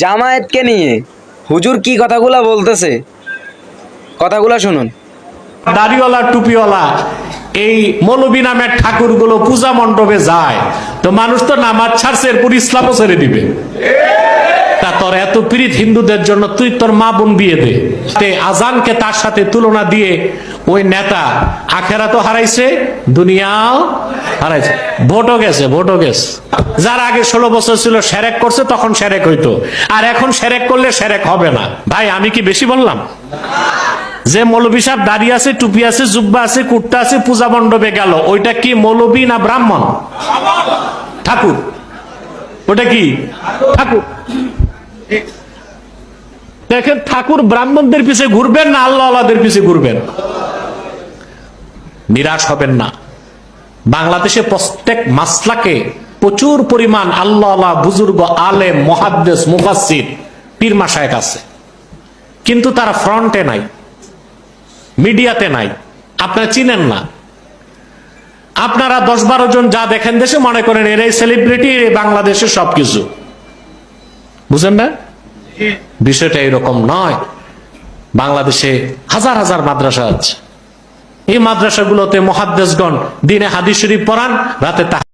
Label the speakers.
Speaker 1: জামায়াতকে নিয়ে হুজুর কি কথাগুলা বলতেছে, কথাগুলা শুনুন।
Speaker 2: দাড়িওয়ালা টুপিওয়ালা এই মৌলবী নামের ঠাকুরগুলো পূজা মণ্ডপে যায়, তো মানুষ তো নামাজ ছাড়ছে, এরপর ইসলামও ছেড়ে দিবে। তা তোর এত প্রীত হিন্দুদের জন্য তুই তোর মা বোন বিয়ে দে। আজানকে তার সাথে তুলনা দিয়ে ওই নেতা আখেরাতও হারাইছে, দুনিয়াও হারাইছে, ভোটও গেছে। যার আগে 16 বছর ছিল সেরেক করছে, তখন সেরেক হইতো, আর এখন সেরেক করলে সেরেক হবে না। ভাই আমি কি বেশি বললাম? যে মৌলবী সাহেব দাড়ি আছে, টুপি আছে, জুব্বা আছে, কুর্তা আছে, পূজা মণ্ডপে গেল, ওইটা কি মৌলবী না ব্রাহ্মণ? ঠাকুর। ওটা কি ঠাকুর? দেখেন, ঠাকুর ব্রাহ্মণদের পিছে ঘুরবেন না আল্লাহওয়ালাদের পিছে ঘুরবেন? নিরাশ হবেন না। বাংলাদেশে প্রত্যেক মাসলাকে প্রচুর পরিমাণ আল্লাহওয়ালা বুজুর্গ, আলেম, মুহাদ্দিস, মুফাসসির, পীর মাশায়েখ আছে, কিন্তু তারা ফ্রন্টে নাই, মিডিয়াতে নাই, আপনারা চিনেন না। আপনারা 10-12 জন যা দেখেন দেশে, মনে করেন এরাই সেলিব্রিটি, বাংলাদেশের সবকিছু। বুঝেন না? বিষয়টা এরকম নয়। বাংলাদেশে হাজার হাজার মাদ্রাসা আছে। এই মাদ্রাসাগুলোতে মুহাদ্দিসগণ দিনে হাদিস শরীফ পড়ান, রাতে